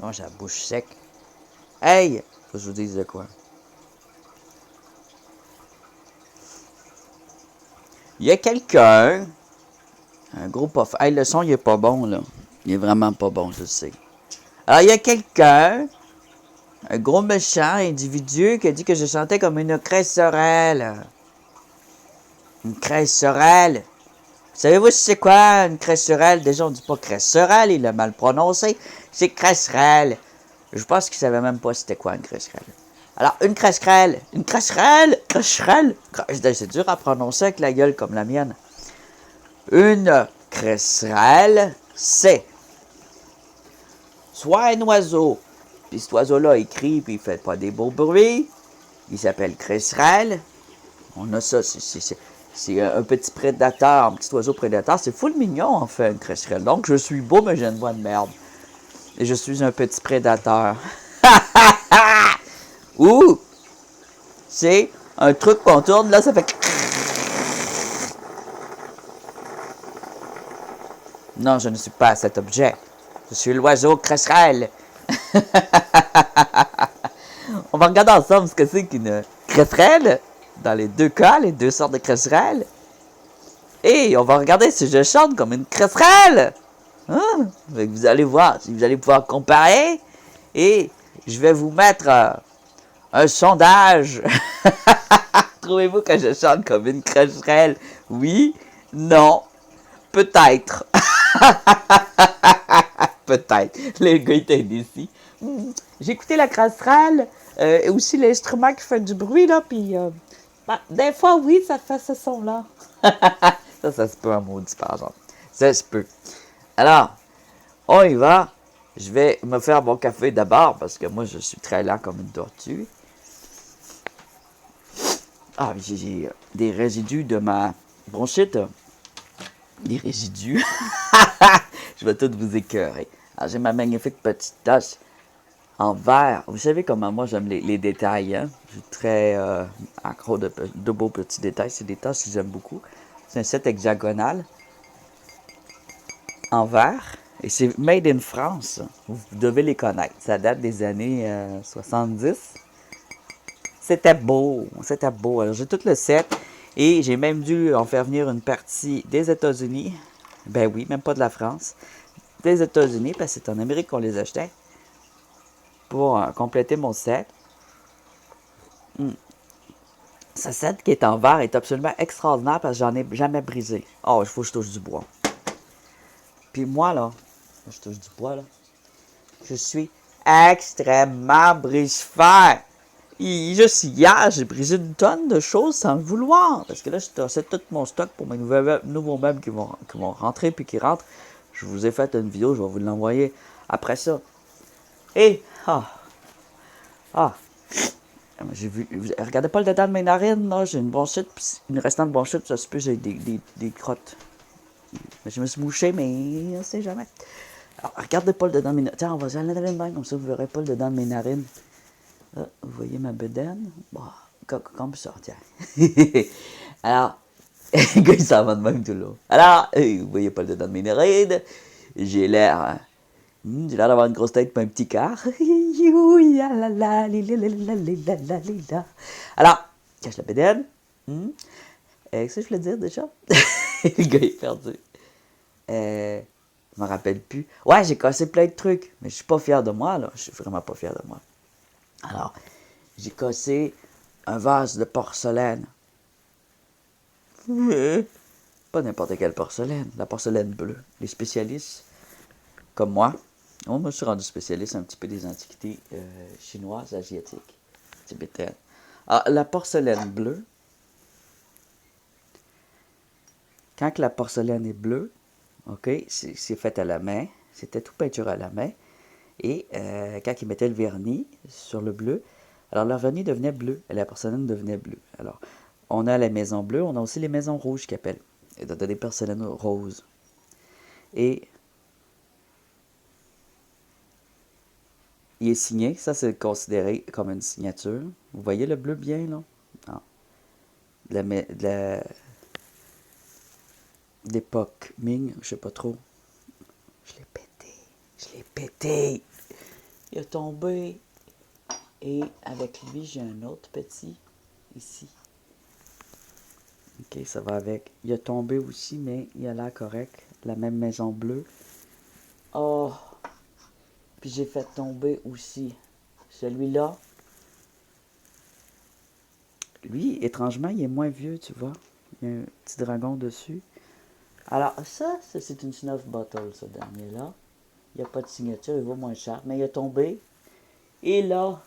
Oh, j'ai la bouche sec. Hey! Faut que je vous dise de quoi. Il y a quelqu'un, un gros puff. Hey, le son, il est pas bon, là. Il est vraiment pas bon, je sais. Alors, il y a quelqu'un, un gros méchant individu, qui a dit que je chantais comme une cresserelle. Une cresserelle. Savez-vous si c'est quoi une cresserelle? Déjà, on dit pas cresserelle, il l'a mal prononcé. C'est cresserelle. Je pense qu'il savait même pas c'était quoi une cresserelle. Alors, une cresserelle. Une cresserelle. Cresserelle. C'est dur à prononcer avec la gueule comme la mienne. Une cresserelle, c'est soit un oiseau, puis cet oiseau-là il crie, puis il fait pas des beaux bruits. Il s'appelle cresserelle. On a ça, c'est un petit prédateur, un petit oiseau prédateur. C'est full mignon, en fait, une cresserelle. Donc, je suis beau, mais j'ai une voix de merde. Et je suis un petit prédateur. Ou, c'est un truc qu'on tourne, là, ça fait... Non, je ne suis pas cet objet. Je suis l'oiseau cresserelle. On va regarder ensemble ce que c'est qu'une cresserelle. Dans les deux cas, les deux sortes de cresserelles. Et on va regarder si je chante comme une cresserelle. Hein? Vous allez voir, vous allez pouvoir comparer. Et je vais vous mettre un sondage. Trouvez-vous que je chante comme une cresserelle? Oui? Non? Peut-être. Peut-être. Le gars était déçu. J'ai écouté la cresserelle et aussi l'instrument qui fait du bruit, là, puis des fois, oui, ça fait ce son-là. Ça se peut un maudit, par exemple. Ça se peut. Alors, on y va. Je vais me faire mon café d'abord, parce que moi, je suis très lent comme une tortue. Ah, j'ai des résidus de ma bronchite. Des résidus. Je vais tout vous écœurer. Alors, j'ai ma magnifique petite tasse en verre. Vous savez comment moi j'aime les détails, hein? Je suis très accro de beaux petits détails. C'est des tasses que j'aime beaucoup. C'est un set hexagonal en verre. Et c'est made in France. Vous devez les connaître. Ça date des années 70. C'était beau. C'était beau. Alors j'ai tout le set. Et j'ai même dû en faire venir une partie des États-Unis. Ben oui, même pas de la France. Des États-Unis, parce que c'est en Amérique qu'on les achetait. Pour compléter mon set. Ce set qui est en verre est absolument extraordinaire parce que j'en ai jamais brisé. Oh, il faut que je touche du bois. Puis moi, là, je touche du bois, là, je suis extrêmement brise-fer. Juste hier, j'ai brisé une tonne de choses sans le vouloir. Parce que là, je tassais tout mon stock pour mes nouveaux meubles qui vont rentrer puis qui rentrent. Je vous ai fait une vidéo, je vais vous l'envoyer après ça. Et, j'ai vu, regardez pas le dedans de mes narines, là, j'ai une bronchite, puis une restante bronchite, ça se peut, j'ai des crottes. Mais je me suis mouché, mais on sait jamais. Alors, regardez pas le dedans de mes narines. Tiens, on va se aller de comme ça, vous verrez pas le dedans de mes narines. Là, vous voyez ma bedaine? Bah, comme ça, tiens. Alors, le gars, il s'en va de même tout là. Alors, vous voyez pas le dedans de mes narines. J'ai l'air... j'ai l'air d'avoir une grosse tête et un petit quart. Alors, cache la bédaine. Qu'est-ce que je voulais dire déjà? Le gars est perdu. Je me rappelle plus. Ouais, j'ai cassé plein de trucs, mais je suis pas fier de moi, là. Je suis vraiment pas fier de moi. Alors, j'ai cassé un vase de porcelaine. Pas n'importe quelle porcelaine, la porcelaine bleue. Les spécialistes, comme moi, moi, je suis rendu spécialiste un petit peu des antiquités chinoises, asiatiques, tibétaines. Alors, la porcelaine bleue, quand la porcelaine est bleue, ok, c'est fait à la main, c'était tout peinture à la main, et quand ils mettaient le vernis sur le bleu, alors le vernis devenait bleu, et la porcelaine devenait bleue. Alors, on a les maisons bleues, on a aussi les maisons rouges qu'ils appellent. Et on a des porcelaines roses. Et il est signé, ça c'est considéré comme une signature. Vous voyez le bleu bien là? Non. D'époque Ming, je sais pas trop. Je l'ai pété. Je l'ai pété. il a tombé. Et avec lui, j'ai un autre petit ici. Ok, ça va avec. Il a tombé aussi, mais il a l'air correct. La même maison bleue. Oh! Puis j'ai fait tomber aussi celui-là. Lui, étrangement, il est moins vieux, tu vois. Il y a un petit dragon dessus. Alors, ça c'est une snuff bottle, ce dernier-là. Il n'y a pas de signature, il vaut moins cher. Mais il est tombé. Et là,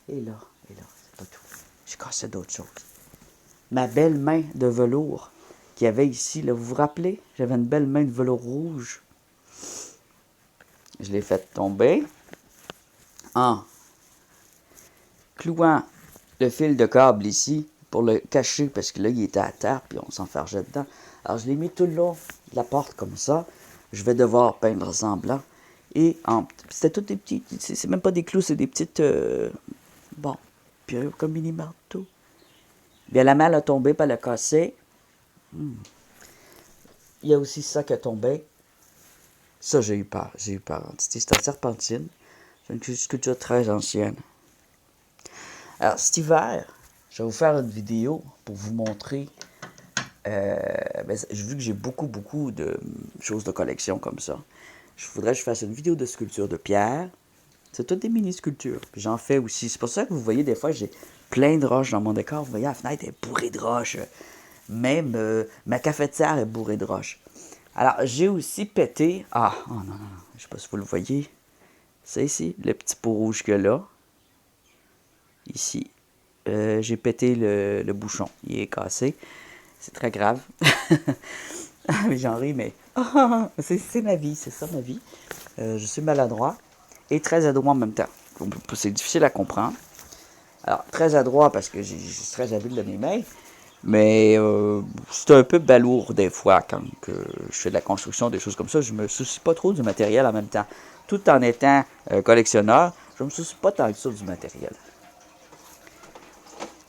c'est pas tout. J'ai cassé d'autres choses. Ma belle main de velours qu'il y avait ici, là, vous vous rappelez? J'avais une belle main de velours rouge. Je l'ai fait tomber en clouant le fil de câble ici pour le cacher parce que là, il était à terre puis on s'enfargeait dedans. Alors, je l'ai mis tout le long de la porte comme ça. Je vais devoir peindre ça en blanc. Et c'était tout des petits, c'est même pas des clous, c'est des petites, bon, puis comme mini marteau. Bien, la malle a tombé, puis elle a cassé. Il y a aussi ça qui a tombé. Ça, j'ai eu peur. C'est en serpentine. C'est une sculpture très ancienne. Alors, cet hiver, je vais vous faire une vidéo pour vous montrer. Vu que j'ai beaucoup de choses de collection comme ça, je voudrais que je fasse une vidéo de sculpture de pierre. C'est toutes des mini-sculptures. Puis j'en fais aussi. C'est pour ça que vous voyez, des fois, j'ai plein de roches dans mon décor. Vous voyez, la fenêtre est bourrée de roches. Même ma cafetière est bourrée de roches. Alors, j'ai aussi pété... Ah, oh non, je sais pas si vous le voyez. C'est ici, le petit pot rouge que là. Ici. J'ai pété le bouchon. Il est cassé. C'est très grave. Mais j'en ris, mais... c'est ma vie, c'est ça ma vie. Je suis maladroit et très adroit en même temps. C'est difficile à comprendre. Alors, très adroit parce que je suis très habile de mes mains. Mais c'est un peu balourd des fois quand je fais de la construction, des choses comme ça. Je me soucie pas trop du matériel en même temps. Tout en étant collectionneur, je me soucie pas tant que ça du matériel.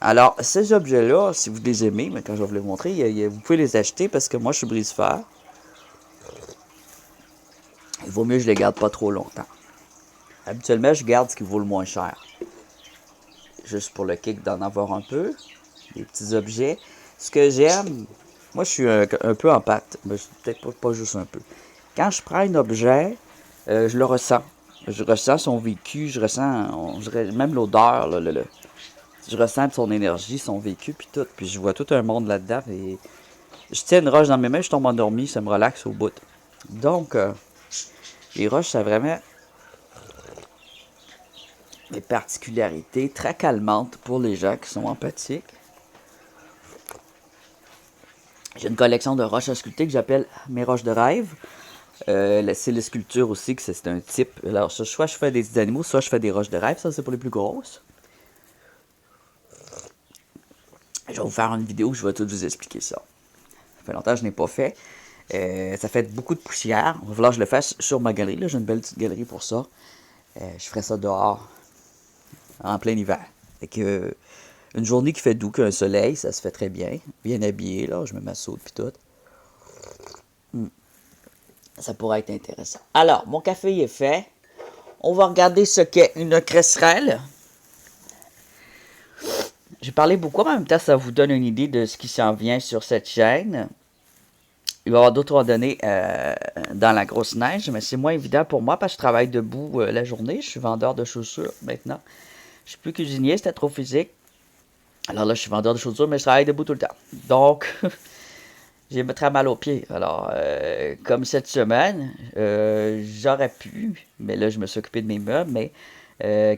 Alors, ces objets-là, si vous les aimez, mais quand je vais vous les montrer, vous pouvez les acheter parce que moi, je suis brise-fer. Il vaut mieux que je les garde pas trop longtemps. Habituellement, je garde ce qui vaut le moins cher. Juste pour le kick d'en avoir un peu. Des petits objets. Ce que j'aime, moi je suis un peu en pâte, mais peut-être pas juste un peu. Quand je prends un objet, je le ressens. Je ressens son vécu, je ressens même l'odeur, je ressens son énergie, son vécu, puis tout. Puis je vois tout un monde là-dedans. Et je tiens une roche dans mes mains, je tombe endormi, ça me relaxe au bout. Donc, les roches, ça a vraiment des particularités très calmantes pour les gens qui sont empathiques. J'ai une collection de roches à sculpter que j'appelle mes roches de rêve. C'est les sculptures aussi, que c'est un type. Alors, soit je fais des animaux, soit je fais des roches de rêve. Ça, c'est pour les plus grosses. Je vais vous faire une vidéo où je vais tout vous expliquer ça. Ça fait longtemps que je n'ai pas fait. Ça fait beaucoup de poussière. Il va falloir que je le fasse sur ma galerie. Là, j'ai une belle petite galerie pour ça. Je ferai ça dehors, en plein hiver. Fait que, une journée qui fait doux, qu'un soleil, ça se fait très bien. Bien habillé, là, je me massaude puis tout. Ça pourrait être intéressant. Alors, mon café est fait. On va regarder ce qu'est une cresserelle. J'ai parlé beaucoup, mais en même temps, ça vous donne une idée de ce qui s'en vient sur cette chaîne. Il va y avoir d'autres randonnées dans la grosse neige, mais c'est moins évident pour moi parce que je travaille debout la journée. Je suis vendeur de chaussures maintenant. Je suis plus cuisinier, c'était trop physique. Alors là, je suis vendeur de chaussures, mais je travaille debout tout le temps. Donc, j'ai très mal aux pieds. Alors, comme cette semaine, j'aurais pu, mais là, je me suis occupé de mes meubles, mais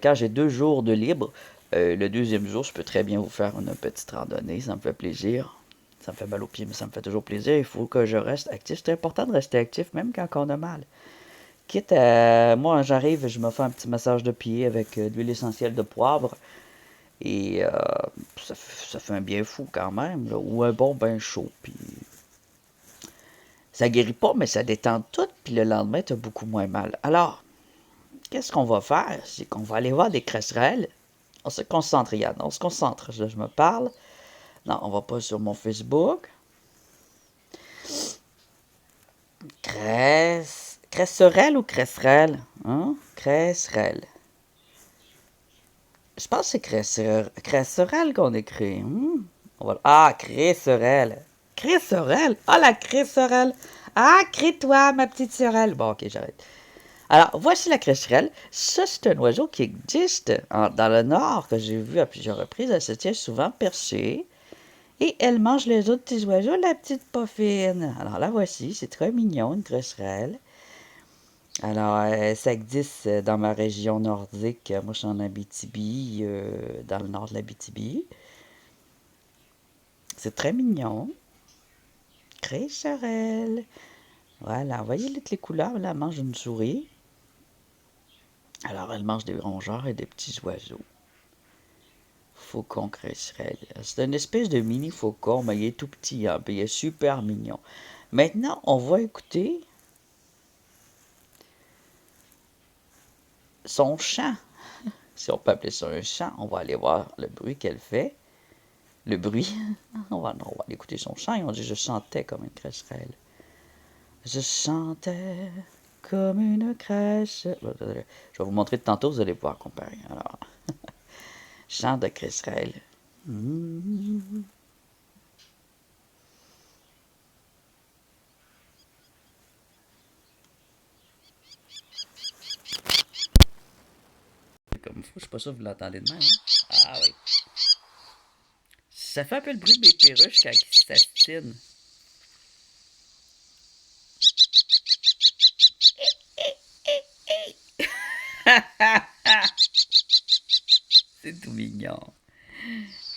quand j'ai 2 jours de libre, le deuxième jour, je peux très bien vous faire une petite randonnée, ça me fait plaisir. Ça me fait mal aux pieds, mais ça me fait toujours plaisir. Il faut que je reste actif. C'est important de rester actif, même quand on a mal. Quitte à... Moi, j'arrive, je me fais un petit massage de pied avec de l'huile essentielle de poivre. Et ça fait un bien fou quand même, là. Ou un bon bain chaud, puis... Ça guérit pas, mais ça détend tout, puis le lendemain, tu as beaucoup moins mal. Alors, qu'est-ce qu'on va faire? C'est qu'on va aller voir des cresserelles. On se concentre, Yann. On se concentre. Là, je me parle. Non, on va pas sur mon Facebook. Cresserelle ou cresserelle? Hein? Cresserelle. Je pense que c'est Cresserelle qu'on écrit. Ah, Cresserelle. Cresserelle? Ah, la Cresserelle. Ah, crée-toi, ma petite sœurelle. Bon, ok, j'arrête. Alors, voici la cresserelle. Ça, c'est un oiseau qui existe dans le nord, que j'ai vu à plusieurs reprises. Elle se tient souvent perchée. Et elle mange les autres petits oiseaux, la petite poffine. Alors, la voici. C'est très mignon, une cresserelle. Alors, ça existe dans ma région nordique. Moi, je suis en Abitibi, dans le nord de l'Abitibi. C'est très mignon. Cresserelle. Voilà, voyez toutes les couleurs. Là, elle mange une souris. Alors, elle mange des rongeurs et des petits oiseaux. Faucon cresserelle. C'est une espèce de mini faucon, mais il est tout petit, hein, puis il est super mignon. Maintenant, on va écouter son chant. Si on peut appeler ça un chant, on va aller voir le bruit qu'elle fait. Le bruit. On va aller écouter son chant. Et on dit, je chantais comme une cresserelle. Je chantais comme une crèche. Je vais vous montrer de tantôt, vous allez pouvoir comparer. Alors, chant de cresserelle. Comme fou, je suis pas sûr que vous l'entendez de même. Hein? Ah oui. Ça fait un peu le bruit de mes perruches quand ils s'astinent. C'est tout mignon.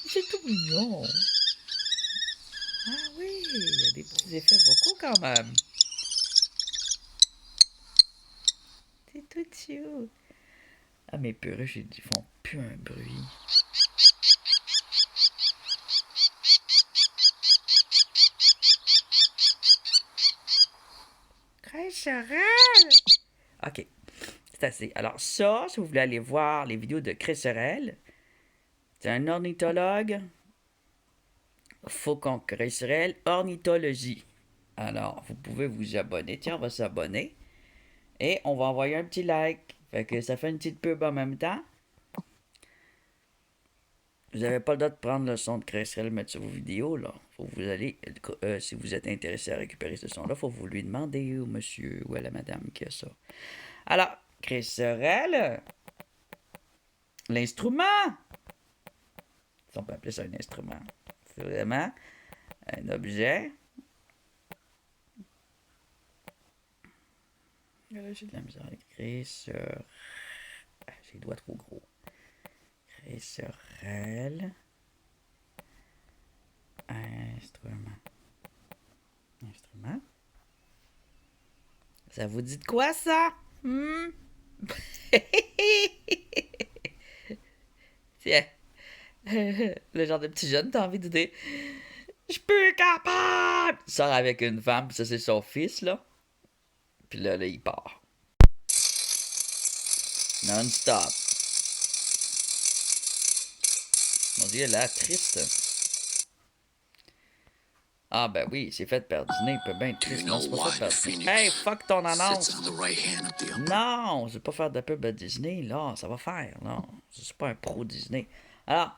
C'est tout mignon. Ah oui, il y a des petits effets vocaux quand même. C'est tout cute. Ah, mes perruches, ils font plus un bruit. Cresserelle! Ok, c'est assez. Alors ça, si vous voulez aller voir les vidéos de Cresserelle, c'est un ornithologue, Faucon Cresserelle, ornithologie. Alors, vous pouvez vous abonner. Tiens, on va s'abonner. Et on va envoyer un petit like. Fait que ça fait une petite pub en même temps. Vous n'avez pas le droit de prendre le son de Cresserelle et le mettre sur vos vidéos, là. Faut que vous allez, si vous êtes intéressé à récupérer ce son-là, faut que vous lui demander au monsieur ou à la madame qui a ça. Alors, Cresserelle, l'instrument. Si on peut appeler ça un instrument. C'est vraiment un objet. J'ai de la misère avec Cresserelle. J'ai les doigts trop gros. Cresserelle. Instrument. Instrument. Ça vous dit de quoi, ça? Tiens. Le genre de petit jeune, t'as envie de dire je suis plus capable! Il sort avec une femme, puis ça, c'est son fils, là. Puis là, il part. Non-stop. Mon Dieu, là, triste. Ah, ben oui, c'est fait par Disney. Il peut bien être triste. Non, c'est pas fait par Disney. Hey, fuck ton annonce! Non, je vais pas faire de pub à Disney, là. Ça va faire, non. Je suis pas un pro Disney. Alors,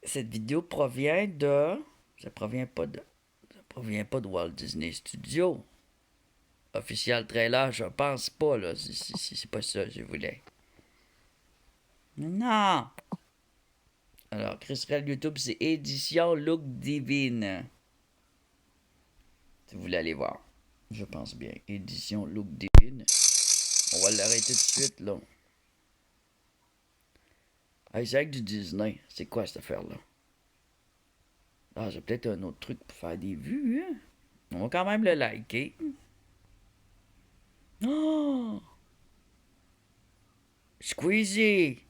cette vidéo provient de... Ça provient pas de Walt Disney Studios. Official trailer, je pense pas, là. C'est pas ça, je voulais. Non! Alors, Cresserelle YouTube, c'est Édition Look Divine. Si vous voulez aller voir. Je pense bien. Édition Look Divine. On va l'arrêter tout de suite, là. Hey, c'est avec du Disney. C'est quoi cette affaire-là? Ah, j'ai peut-être un autre truc pour faire des vues, hein? On va quand même le liker. Oh! Squeezie!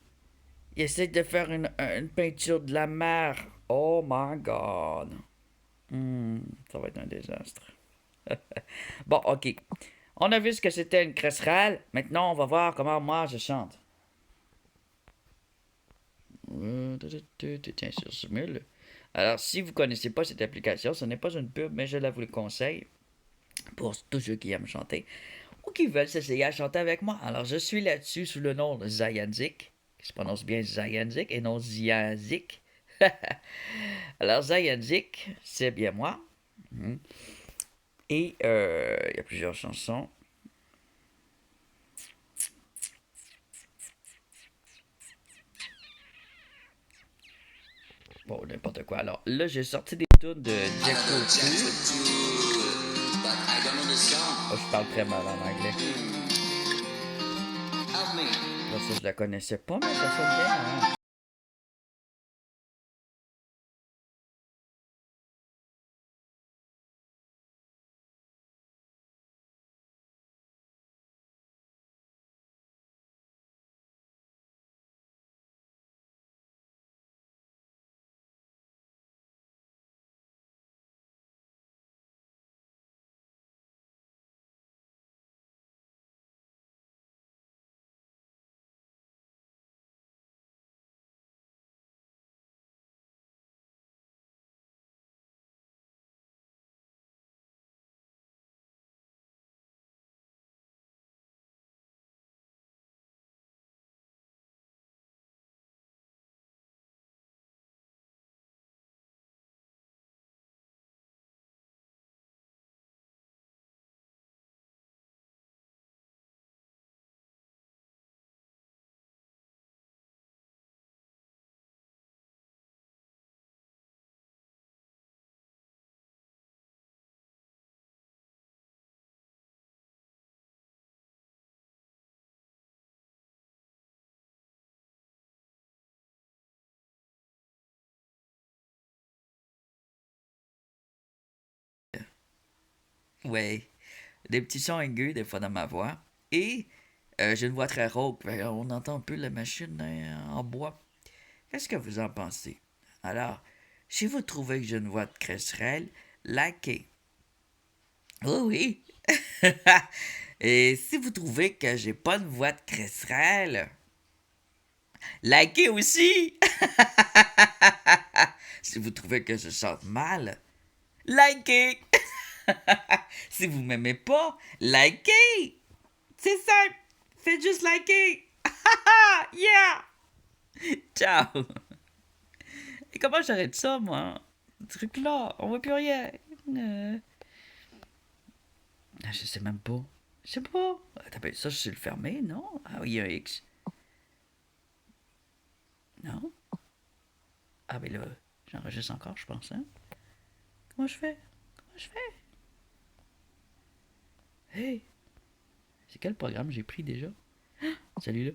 Il essaie de faire une peinture de la mer. Oh my god. Ça va être un désastre. Bon, ok. On a vu ce que c'était une cresserelle. Maintenant, on va voir comment moi je chante. Tiens, sur Simule. Alors, si vous ne connaissez pas cette application, ce n'est pas une pub, mais je la vous le conseille pour tous ceux qui aiment chanter ou qui veulent s'essayer à chanter avec moi. Alors, je suis là-dessus sous le nom de Zayanzik. se prononce bien Zayanzik et non Ziazik. Alors, Zayanzik, c'est bien moi. Et il y a plusieurs chansons. Bon, n'importe quoi. Alors, là, j'ai sorti des tunes de Jeff Coutu. Oh, je parle très mal en anglais. Là, ça, je la connaissais pas, mais ça sonne bien, hein? Ouais. Des petits sons aigus, des fois, dans ma voix. Et j'ai une voix très rauque. On entend un peu la machine en bois. Qu'est-ce que vous en pensez? Alors, si vous trouvez que j'ai une voix de cresserelle, likez. Oui, oui. Et si vous trouvez que j'ai pas de voix de cresserelle, likez aussi. Si vous trouvez que je chante mal, likez. Si vous m'aimez pas, likez. C'est simple. Faites juste liker. Yeah. Ciao. Et comment j'arrête ça, moi? Ce truc-là, on voit plus rien. Euh, je sais même pas. Je sais pas. Ça, je sais le fermer, non? Ah oui, il y a un X. Non? Ah, mais là, j'enregistre encore, je pense, hein? Comment je fais? Comment je fais? Hey! C'est quel programme j'ai pris déjà? Celui-là.